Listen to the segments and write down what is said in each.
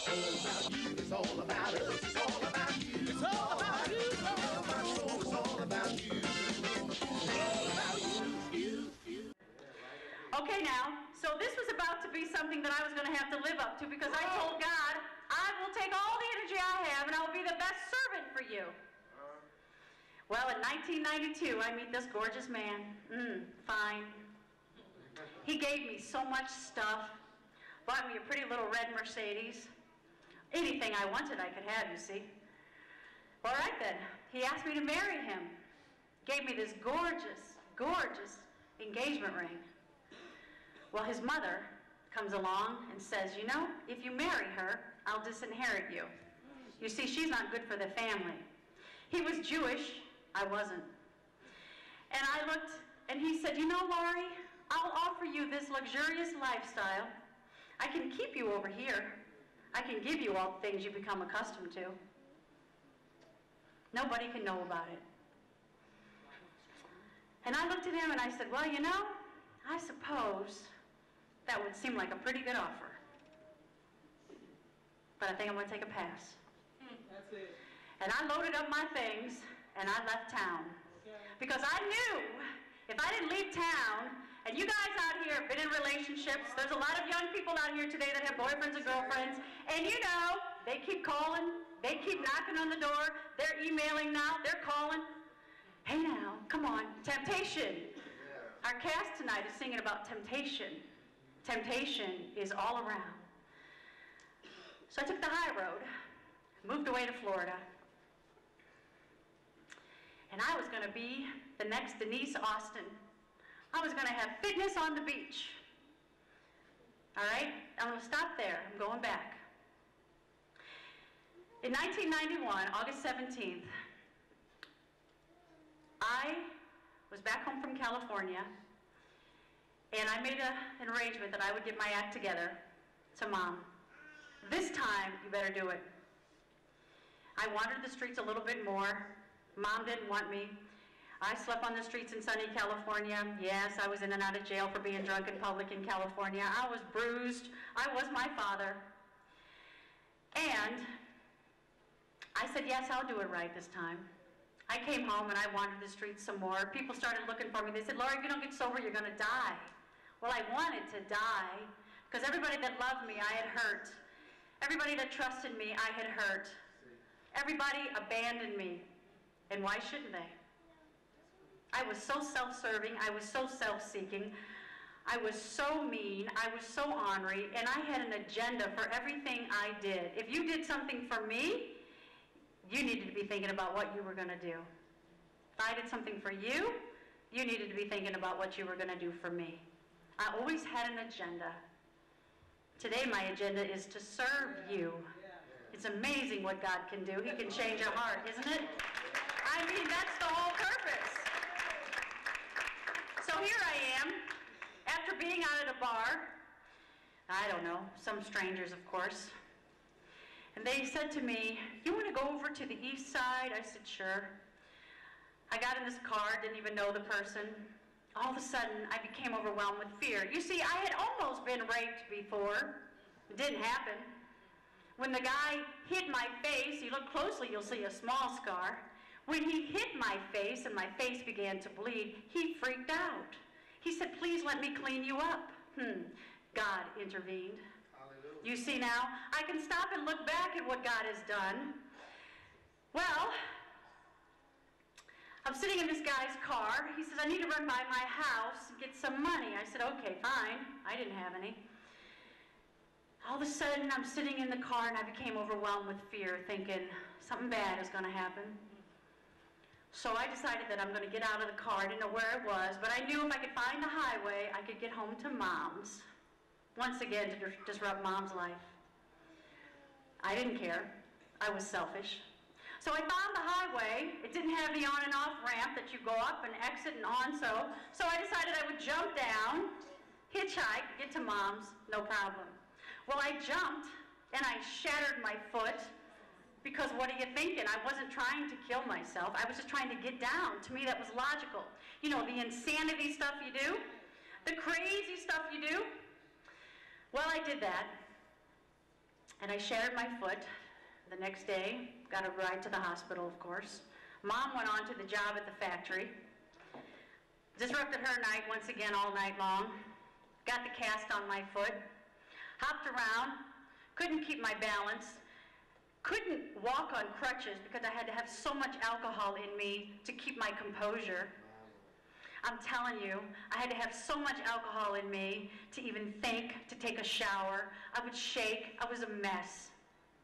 It's all about us. It's all about you. It's all about you. It's all about you. It's all about you. Okay now, so this was about to be something that I was going to have to live up to because I told God, I will take all the energy I have and I will be the best servant for you. Well, in 1992, I meet this gorgeous man. Fine. He gave me so much stuff. Bought me a pretty little red Mercedes. Anything I wanted I could have, you see. All right then, he asked me to marry him. Gave me this gorgeous, gorgeous engagement ring. Well, his mother comes along and says, you know, if you marry her, I'll disinherit you. You see, she's not good for the family. He was Jewish, I wasn't. And I looked, and he said, you know, Laurie, I'll offer you this luxurious lifestyle. I can keep you over here. I can give you all the things you become accustomed to. Nobody can know about it. And I looked at him and I said, well, you know, I suppose that would seem like a pretty good offer. But I think I'm going to take a pass. That's it. And I loaded up my things and I left town. Okay. Because I knew if I didn't leave town, and you guys out here have been in relationships, there's a lot of young people out here today that have boyfriends and girlfriends, and you know, they keep calling, they keep knocking on the door, they're emailing now, they're calling. Hey now, come on, temptation. Yeah. Our cast tonight is singing about temptation. Temptation is all around. So I took the high road, moved away to Florida, and I was going to be the next Denise Austin. I was going to have fitness on the beach. All right? I'm going to stop there. I'm going back. In 1991, August 17th, I was back home from California, and I made an arrangement that I would get my act together to Mom. This time, you better do it. I wandered the streets a little bit more. Mom didn't want me. I slept on the streets in sunny California. Yes, I was in and out of jail for being drunk in public in California. I was bruised. I was my father. And I said, yes, I'll do it right this time. I came home and I wandered the streets some more. People started looking for me. They said, Laurie, if you don't get sober, you're going to die. Well, I wanted to die because everybody that loved me, I had hurt. Everybody that trusted me, I had hurt. Everybody abandoned me. And why shouldn't they? I was so self-serving, I was so self-seeking, I was so mean, I was so ornery, and I had an agenda for everything I did. If you did something for me, you needed to be thinking about what you were going to do. If I did something for you, you needed to be thinking about what you were going to do for me. I always had an agenda. Today my agenda is to serve you. It's amazing what God can do. He can change a heart, isn't it? I mean, that's the whole purpose. So here I am, after being out at a bar, I don't know, some strangers, of course, and they said to me, you want to go over to the east side? I said, sure. I got in this car, didn't even know the person. All of a sudden, I became overwhelmed with fear. You see, I had almost been raped before. It didn't happen. When the guy hit my face, you look closely, you'll see a small scar. When he hit my face and my face began to bleed, he freaked out. He said, please let me clean you up. God intervened. Hallelujah. You see now, I can stop and look back at what God has done. Well, I'm sitting in this guy's car. He says, I need to run by my house and get some money. I said, okay, fine. I didn't have any. All of a sudden, I'm sitting in the car and I became overwhelmed with fear, thinking something bad is going to happen. So I decided that I'm going to get out of the car. I didn't know where it was, but I knew if I could find the highway, I could get home to Mom's. Once again, to disrupt Mom's life. I didn't care. I was selfish. So I found the highway. It didn't have the on and off ramp that you go up and exit and on, so I decided I would jump down, hitchhike, get to Mom's, no problem. Well, I jumped, and I shattered my foot. Because what are you thinking? I wasn't trying to kill myself. I was just trying to get down. To me, that was logical. You know, the insanity stuff you do, the crazy stuff you do. Well, I did that. And I shattered my foot. The next day, got a ride to the hospital, of course. Mom went on to the job at the factory. Disrupted her night once again all night long. Got the cast on my foot. Hopped around. Couldn't keep my balance. Couldn't walk on crutches because I had to have so much alcohol in me to keep my composure. I'm telling you, I had to have so much alcohol in me to even think, to take a shower. I would shake. I was a mess.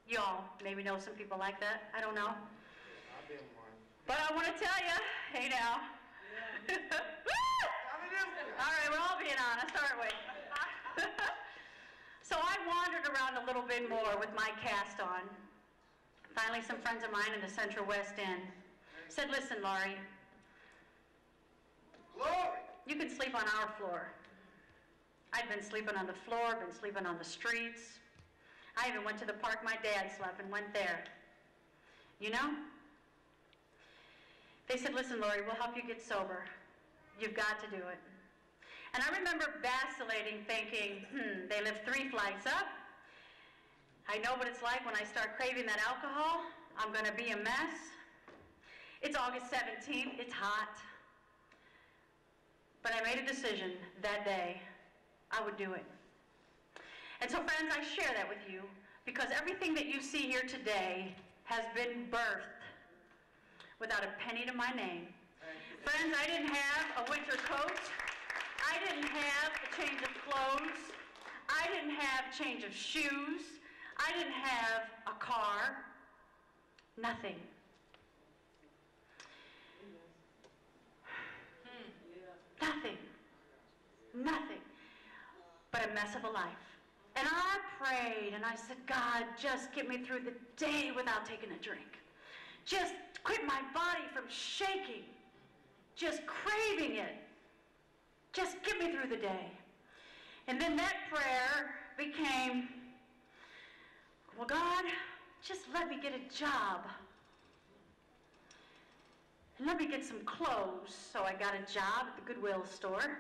Y'all maybe know some people like that. I don't know. I've been one. But I want to tell you, hey now. Yeah. All right, we're all being honest, aren't we? So I wandered around a little bit more with my cast on. Finally, some friends of mine in the Central West End said, listen, Laurie, you can sleep on our floor. I'd been sleeping on the floor, been sleeping on the streets. I even went to the park my dad slept and went there. You know? They said, listen, Laurie, we'll help you get sober. You've got to do it. And I remember vacillating, thinking, they live 3 flights up. I know what it's like when I start craving that alcohol. I'm going to be a mess. It's August 17th. It's hot. But I made a decision that day. I would do it. And so, friends, I share that with you because everything that you see here today has been birthed without a penny to my name. Friends, I didn't have a winter coat. I didn't have a change of clothes. I didn't have a change of shoes. I didn't have a car. Nothing. Nothing. Nothing. But a mess of a life. And I prayed and I said, God, just get me through the day without taking a drink. Just quit my body from shaking. Just craving it. Just get me through the day. And then that prayer became, well, God, just let me get a job. And let me get some clothes. So I got a job at the Goodwill store.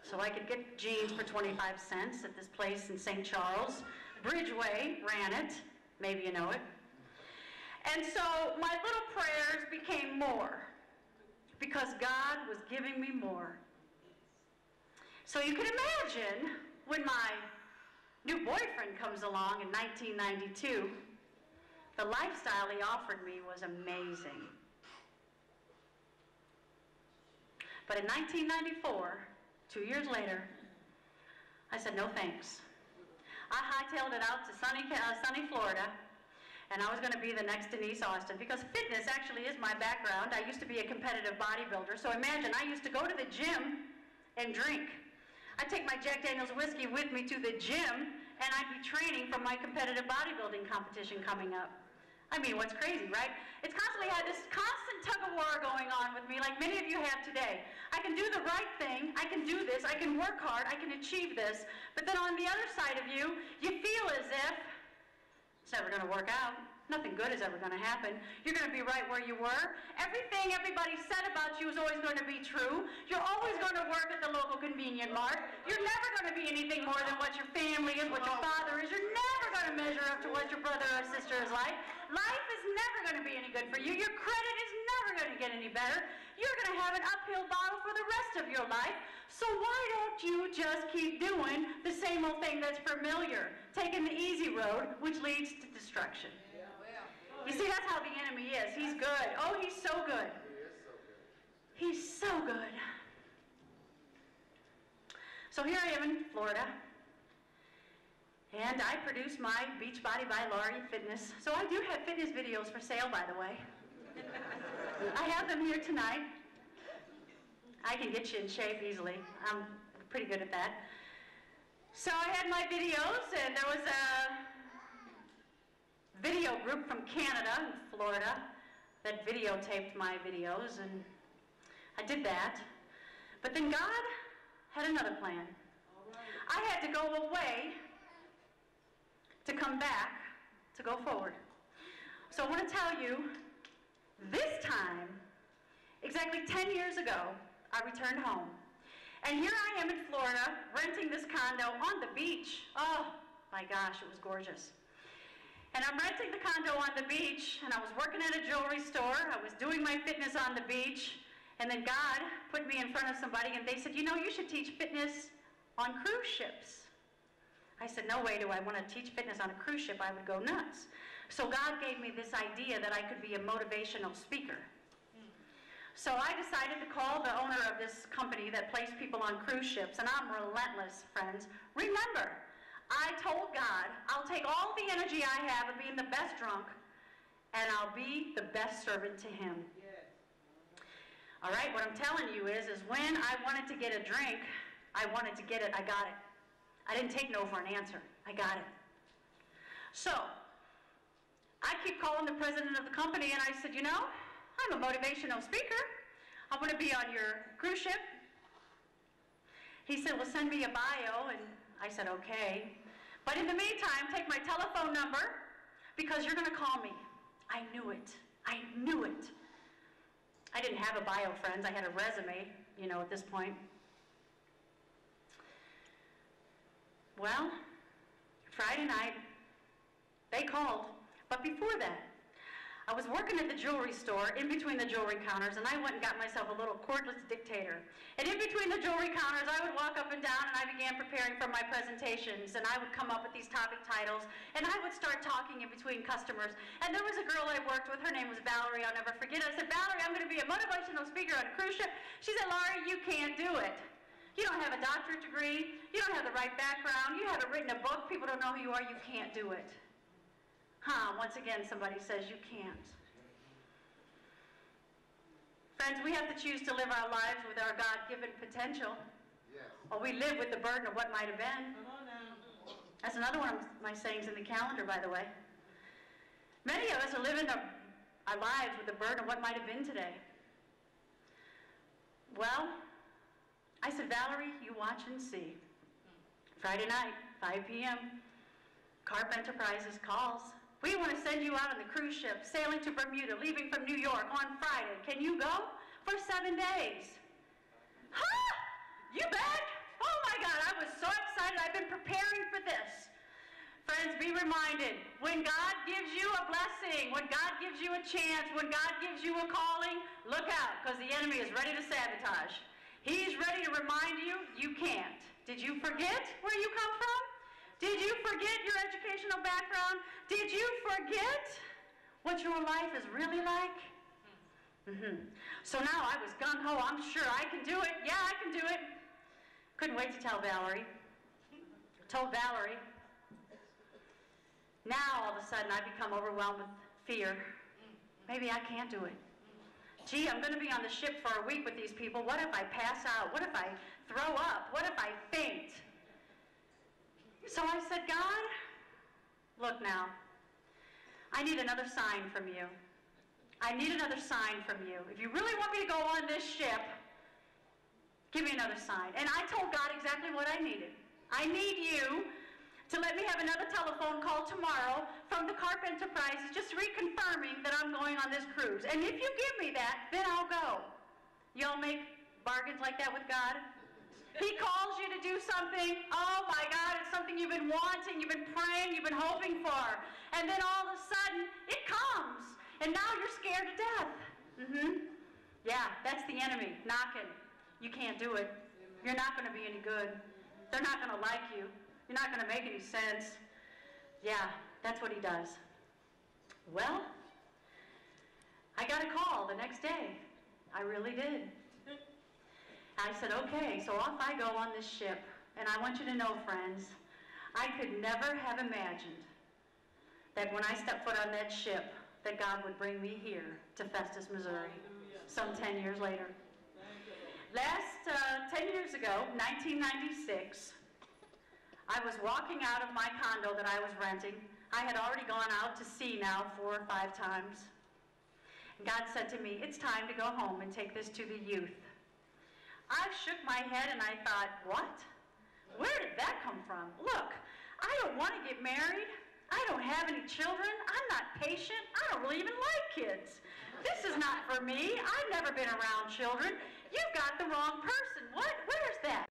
So I could get jeans for 25 cents at this place in St. Charles. Bridgeway ran it. Maybe you know it. And so my little prayers became more because God was giving me more. So you can imagine when my new boyfriend comes along in 1992, the lifestyle he offered me was amazing. But in 1994, 2 years later, I said no thanks. I hightailed it out to sunny Florida, and I was going to be the next Denise Austin because fitness actually is my background. I used to be a competitive bodybuilder, so imagine I used to go to the gym and drink. I'd take my Jack Daniel's whiskey with me to the gym, and I'd be training for my competitive bodybuilding competition coming up. I mean, what's crazy, right? It's constantly had this constant tug-of-war going on with me, like many of you have today. I can do the right thing, I can do this, I can work hard, I can achieve this, but then on the other side of you, you feel as if it's never going to work out. Nothing good is ever going to happen. You're going to be right where you were. Everything everybody said about you is always going to be true. You're always going to work at the local convenient mart. You're never going to be anything more than what your family is, what your father is. You're never going to measure up to what your brother or sister is like. Life is never going to be any good for you. Your credit is never going to get any better. You're going to have an uphill battle for the rest of your life. So why don't you just keep doing the same old thing that's familiar, taking the easy road, which leads to destruction? You see, that's how the enemy is. He's good. Oh, he's so good. He's so good. So here I am in Florida, and I produce my Beachbody by Laurie Fitness. So I do have fitness videos for sale, by the way. I have them here tonight. I can get you in shape easily. I'm pretty good at that. So I had my videos, and there was a video group from Canada and Florida that videotaped my videos, and I did that. But then God had another plan. I had to go away to come back to go forward. So I want to tell you, this time, exactly 10 years ago, I returned home. And here I am in Florida, renting this condo on the beach. Oh, my gosh, it was gorgeous. And I'm renting the condo on the beach, and I was working at a jewelry store. I was doing my fitness on the beach, and then God put me in front of somebody, and they said, you know, you should teach fitness on cruise ships. I said, no way do I want to teach fitness on a cruise ship. I would go nuts. So God gave me this idea that I could be a motivational speaker. So I decided to call the owner of this company that placed people on cruise ships, and I'm relentless, friends. Remember, I told God, I'll take all the energy I have of being the best drunk, and I'll be the best servant to him. Yes. All right, what I'm telling you is when I wanted to get a drink, I wanted to get it, I got it. I didn't take no for an answer. I got it. So, I keep calling the president of the company, and I said, you know, I'm a motivational speaker. I want to be on your cruise ship. He said, well, send me a bio, and I said, okay. But in the meantime, take my telephone number, because you're going to call me. I knew it. I knew it. I didn't have a bio, friends. I had a resume, you know, at this point. Well, Friday night, they called. But before that, I was working at the jewelry store in between the jewelry counters, and I went and got myself a little cordless dictator. And in between the jewelry counters, I would walk up and down, and I began preparing for my presentations, and I would come up with these topic titles, and I would start talking in between customers. And there was a girl I worked with, her name was Valerie, I'll never forget it. I said, Valerie, I'm going to be a motivational speaker on a cruise ship. She said, Laurie, you can't do it. You don't have a doctorate degree, you don't have the right background, you haven't written a book, people don't know who you are, you can't do it. Once again, somebody says you can't. Friends, we have to choose to live our lives with our God-given potential, or we live with the burden of what might have been. That's another one of my sayings in the calendar, by the way. Many of us are living our lives with the burden of what might have been today. Well, I said, Valerie, you watch and see. Friday night, 5 p.m., Carp Enterprises calls. We want to send you out on the cruise ship, sailing to Bermuda, leaving from New York on Friday. Can you go? For 7 days. Huh? You bet? Oh my God, I was so excited. I've been preparing for this. Friends, be reminded, when God gives you a blessing, when God gives you a chance, when God gives you a calling, look out, because the enemy is ready to sabotage. He's ready to remind you, you can't. Did you forget where you come from? Did you forget your educational background? Did you forget what your life is really like? So now I was gung-ho. I'm sure I can do it. Yeah, I can do it. Couldn't wait to tell Valerie. Told Valerie. Now all of a sudden I become overwhelmed with fear. Maybe I can't do it. Gee, I'm going to be on the ship for a week with these people. What if I pass out? What if I throw up? What if I faint? So I said, God, look now, I need another sign from you. I need another sign from you. If you really want me to go on this ship, give me another sign. And I told God exactly what I needed. I need you to let me have another telephone call tomorrow from the Carp Enterprises, just reconfirming that I'm going on this cruise. And if you give me that, then I'll go. Y'all make bargains like that with God? He calls you to do something. Oh my God, it's something you've been wanting, you've been praying, you've been hoping for. And then all of a sudden, it comes. And now you're scared to death. Yeah, that's the enemy knocking. You can't do it. You're not going to be any good. They're not going to like you. You're not going to make any sense. Yeah, that's what he does. Well, I got a call the next day. I really did. I said, okay, so off I go on this ship. And I want you to know, friends, I could never have imagined that when I stepped foot on that ship, that God would bring me here to Festus, Missouri, some 10 years later. 10 years ago, 1996, I was walking out of my condo that I was renting. I had already gone out to sea now 4 or 5 times. And God said to me, it's time to go home and take this to the youth. I shook my head and I thought, what? Where did that come from? Look, I don't want to get married. I don't have any children. I'm not patient. I don't really even like kids. This is not for me. I've never been around children. You've got the wrong person. What? Where's that?